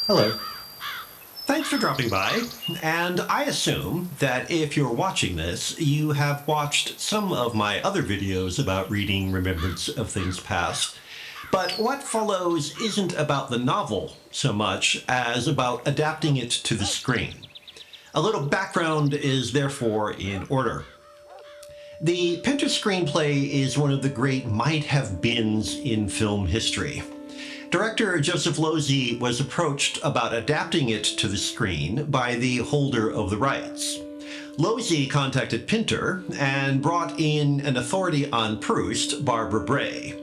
Hello. Thanks for dropping by, and I assume that if you're watching this, you have watched some of my other videos about reading Remembrance of Things Past. But what follows isn't about the novel so much as about adapting it to the screen. A little background is therefore in order. The Pinter screenplay is one of the great might-have-beens in film history. Director Joseph Losey was approached about adapting it to the screen by the holder of the rights. Losey contacted Pinter and brought in an authority on Proust, Barbara Bray.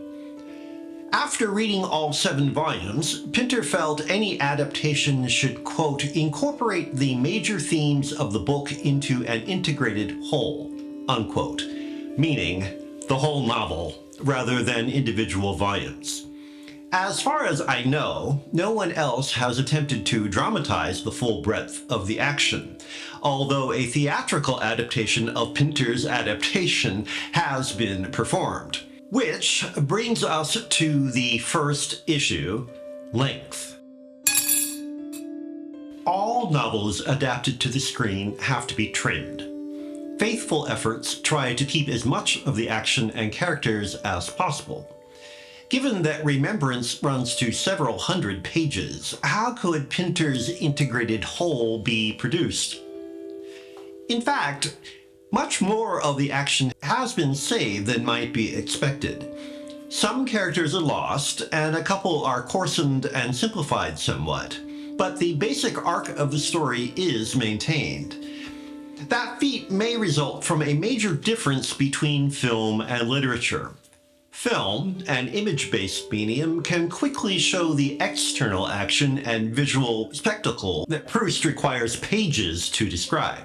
After reading all 7 volumes, Pinter felt any adaptation should, quote, incorporate the major themes of the book into an integrated whole, unquote, meaning the whole novel rather than individual volumes. As far as I know, no one else has attempted to dramatize the full breadth of the action, although a theatrical adaptation of Pinter's adaptation has been performed. Which brings us to the first issue, length. All novels adapted to the screen have to be trimmed. Faithful efforts try to keep as much of the action and characters as possible. Given that Remembrance runs to several hundred pages, how could Pinter's integrated whole be produced? In fact, much more of the action has been saved than might be expected. Some characters are lost, and a couple are coarsened and simplified somewhat, but the basic arc of the story is maintained. That feat may result from a major difference between film and literature. Film, an image-based medium, can quickly show the external action and visual spectacle that Proust requires pages to describe.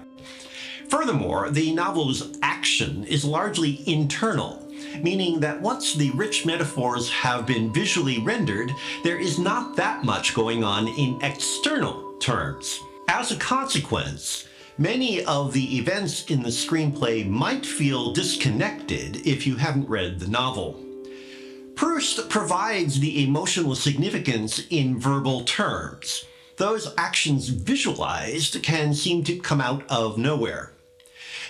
Furthermore, the novel's action is largely internal, meaning that once the rich metaphors have been visually rendered, there is not that much going on in external terms. As a consequence, many of the events in the screenplay might feel disconnected if you haven't read the novel. Proust provides the emotional significance in verbal terms. Those actions visualized can seem to come out of nowhere.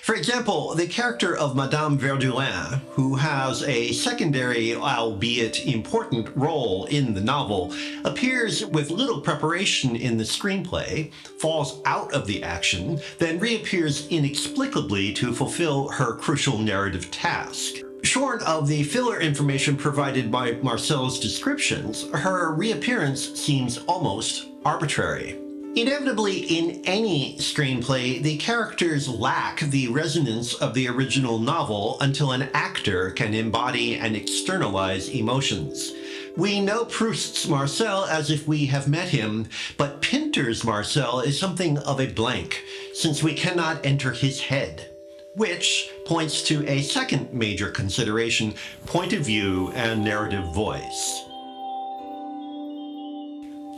For example, the character of Madame Verdurin, who has a secondary, albeit important, role in the novel, appears with little preparation in the screenplay, falls out of the action, then reappears inexplicably to fulfill her crucial narrative task. Short of the filler information provided by Marcel's descriptions, her reappearance seems almost arbitrary. Inevitably, in any screenplay, the characters lack the resonance of the original novel until an actor can embody and externalize emotions. We know Proust's Marcel as if we have met him, but Pinter's Marcel is something of a blank, since we cannot enter his head. Which points to a second major consideration, point of view and narrative voice.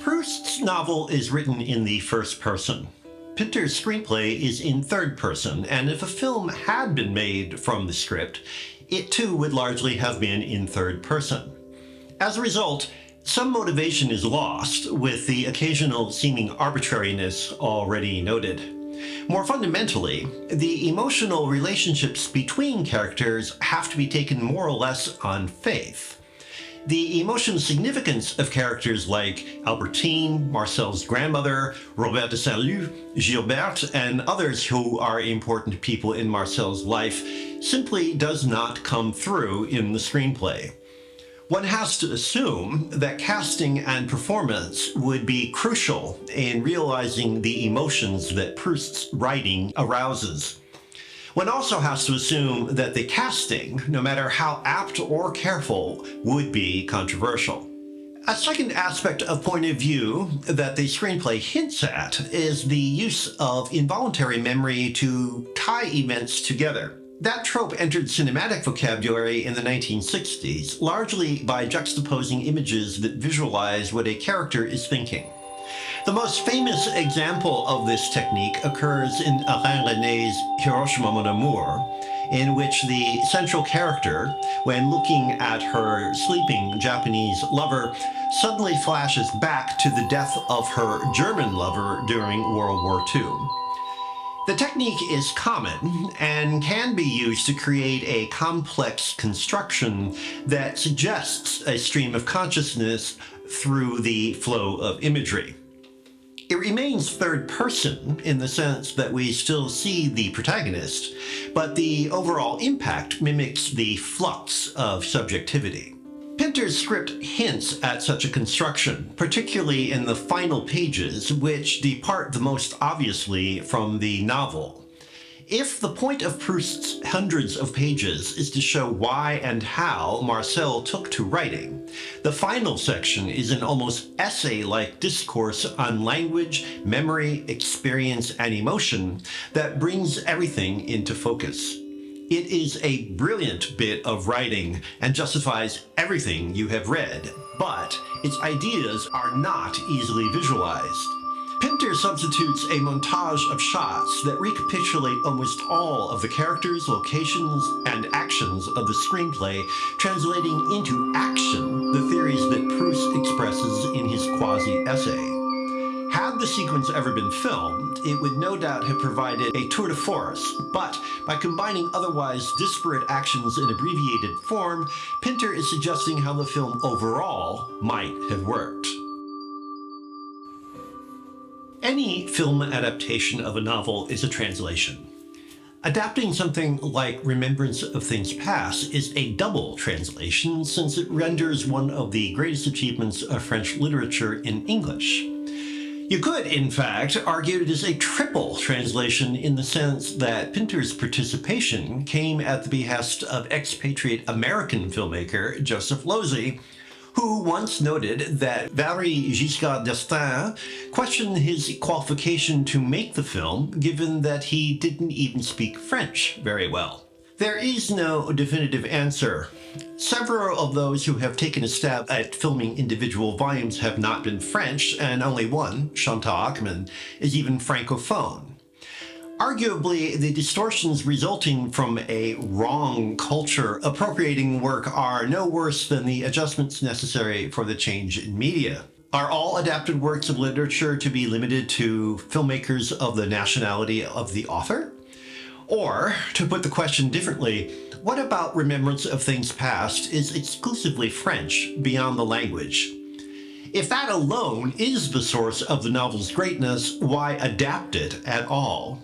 Proust's novel is written in the first person. Pinter's screenplay is in third person, and if a film had been made from the script, it too would largely have been in third person. As a result, some motivation is lost, with the occasional seeming arbitrariness already noted. More fundamentally, the emotional relationships between characters have to be taken more or less on faith. The emotional significance of characters like Albertine, Marcel's grandmother, Robert de Saint-Loup, Gilberte, and others who are important people in Marcel's life simply does not come through in the screenplay. One has to assume that casting and performance would be crucial in realizing the emotions that Proust's writing arouses. One also has to assume that the casting, no matter how apt or careful, would be controversial. A second aspect of point of view that the screenplay hints at is the use of involuntary memory to tie events together. That trope entered cinematic vocabulary in the 1960s, largely by juxtaposing images that visualize what a character is thinking. The most famous example of this technique occurs in Alain René's Hiroshima Mon Amour, in which the central character, when looking at her sleeping Japanese lover, suddenly flashes back to the death of her German lover during World War II. The technique is common and can be used to create a complex construction that suggests a stream of consciousness through the flow of imagery. It remains third person in the sense that we still see the protagonist, but the overall impact mimics the flux of subjectivity. Pinter's script hints at such a construction, particularly in the final pages, which depart the most obviously from the novel. If the point of Proust's hundreds of pages is to show why and how Marcel took to writing, the final section is an almost essay-like discourse on language, memory, experience, and emotion that brings everything into focus. It is a brilliant bit of writing and justifies everything you have read, but its ideas are not easily visualized. Pinter substitutes a montage of shots that recapitulate almost all of the characters, locations, and actions of the screenplay, translating into action the theories that Proust expresses in his quasi-essay. Had the sequence ever been filmed, it would no doubt have provided a tour de force, but by combining otherwise disparate actions in abbreviated form, Pinter is suggesting how the film overall might have worked. Any film adaptation of a novel is a translation. Adapting something like Remembrance of Things Past is a double translation since it renders one of the greatest achievements of French literature in English. You could, in fact, argue it is a triple translation in the sense that Pinter's participation came at the behest of expatriate American filmmaker Joseph Losey, who once noted that Valéry Giscard d'Estaing questioned his qualification to make the film, given that he didn't even speak French very well. There is no definitive answer. Several of those who have taken a stab at filming individual volumes have not been French, and only one, Chantal Ackman, is even Francophone. Arguably, the distortions resulting from a wrong culture appropriating work are no worse than the adjustments necessary for the change in media. Are all adapted works of literature to be limited to filmmakers of the nationality of the author? Or, to put the question differently, what about Remembrance of Things Past is exclusively French beyond the language? If that alone is the source of the novel's greatness, why adapt it at all?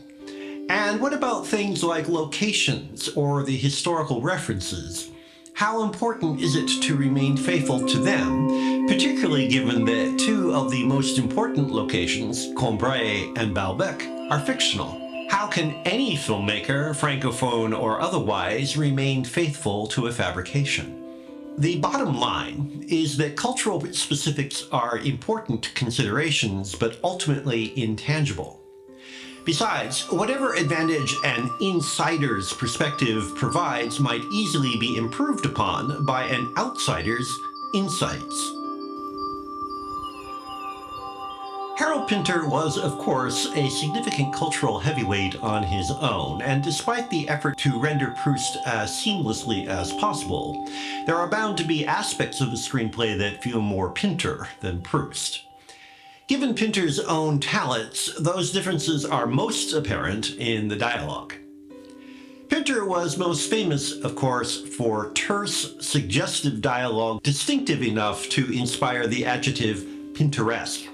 And what about things like locations or the historical references? How important is it to remain faithful to them, particularly given that two of the most important locations, Cambrai and Baalbek, are fictional? How can any filmmaker, francophone or otherwise, remain faithful to a fabrication? The bottom line is that cultural specifics are important considerations, but ultimately intangible. Besides, whatever advantage an insider's perspective provides might easily be improved upon by an outsider's insights. Harold Pinter was, of course, a significant cultural heavyweight on his own, and despite the effort to render Proust as seamlessly as possible, there are bound to be aspects of the screenplay that feel more Pinter than Proust. Given Pinter's own talents, those differences are most apparent in the dialogue. Pinter was most famous, of course, for terse, suggestive dialogue distinctive enough to inspire the adjective Pinteresque.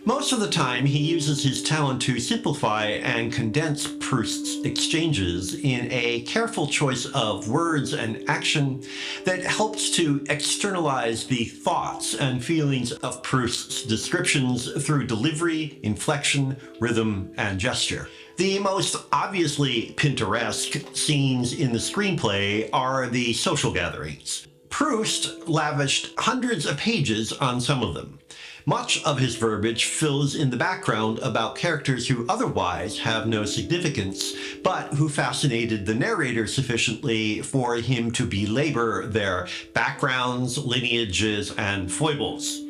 Most of the time, he uses his talent to simplify and condense Proust's exchanges in a careful choice of words and action that helps to externalize the thoughts and feelings of Proust's descriptions through delivery, inflection, rhythm, and gesture. The most obviously Pinteresque scenes in the screenplay are the social gatherings. Proust lavished hundreds of pages on some of them. Much of his verbiage fills in the background about characters who otherwise have no significance, but who fascinated the narrator sufficiently for him to belabor their backgrounds, lineages, and foibles.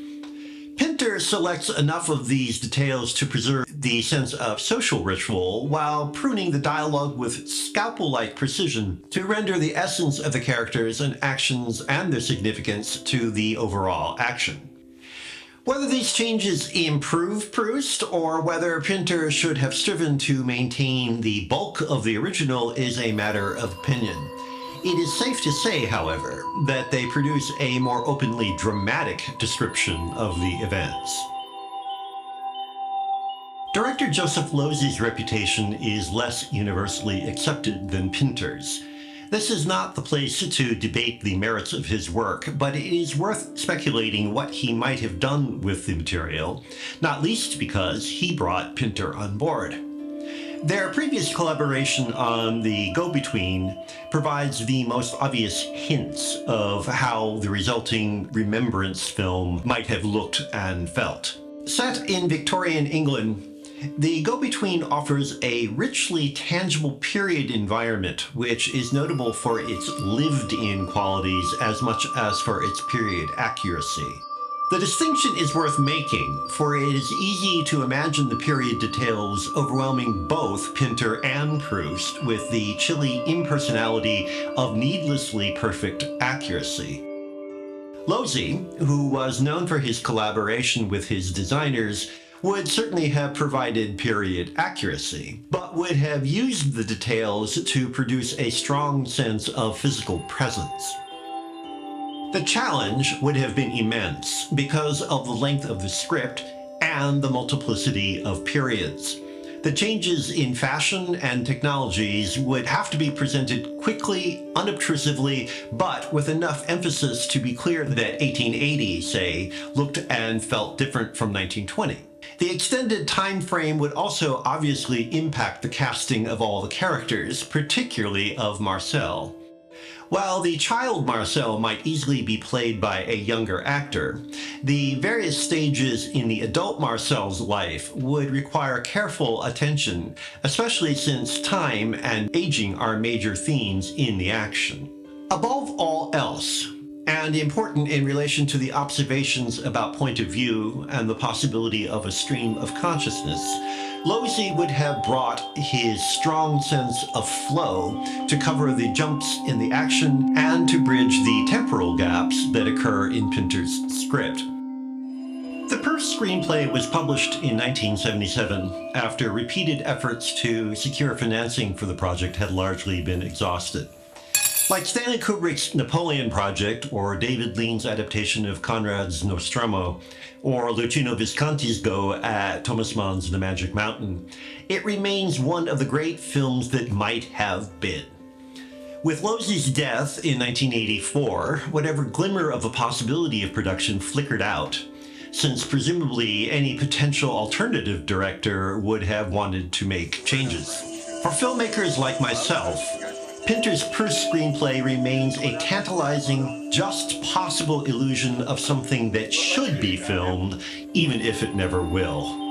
Pinter selects enough of these details to preserve the sense of social ritual while pruning the dialogue with scalpel-like precision to render the essence of the characters and actions and their significance to the overall action. Whether these changes improve Proust or whether Pinter should have striven to maintain the bulk of the original is a matter of opinion. It is safe to say, however, that they produce a more openly dramatic description of the events. Director Joseph Losey's reputation is less universally accepted than Pinter's. This is not the place to debate the merits of his work, but it is worth speculating what he might have done with the material, not least because he brought Pinter on board. Their previous collaboration on The Go-Between provides the most obvious hints of how the resulting Remembrance film might have looked and felt. Set in Victorian England, The Go-Between offers a richly tangible period environment, which is notable for its lived-in qualities as much as for its period accuracy. The distinction is worth making, for it is easy to imagine the period details overwhelming both Pinter and Proust with the chilly impersonality of needlessly perfect accuracy. Losey, who was known for his collaboration with his designers, would certainly have provided period accuracy, but would have used the details to produce a strong sense of physical presence. The challenge would have been immense because of the length of the script and the multiplicity of periods. The changes in fashion and technologies would have to be presented quickly, unobtrusively, but with enough emphasis to be clear that 1880, say, looked and felt different from 1920. The extended time frame would also obviously impact the casting of all the characters, particularly of Marcel. While the child Marcel might easily be played by a younger actor, the various stages in the adult Marcel's life would require careful attention, especially since time and aging are major themes in the action. Above all else, and important in relation to the observations about point of view and the possibility of a stream of consciousness, Losey would have brought his strong sense of flow to cover the jumps in the action and to bridge the temporal gaps that occur in Pinter's script. The Proust screenplay was published in 1977 after repeated efforts to secure financing for the project had largely been exhausted. Like Stanley Kubrick's Napoleon Project, or David Lean's adaptation of Conrad's Nostromo, or Luchino Visconti's go at Thomas Mann's The Magic Mountain, it remains one of the great films that might have been. With Losey's death in 1984, whatever glimmer of a possibility of production flickered out, since presumably any potential alternative director would have wanted to make changes. For filmmakers like myself, Pinter's Proust screenplay remains a tantalizing, just possible illusion of something that should be filmed, even if it never will.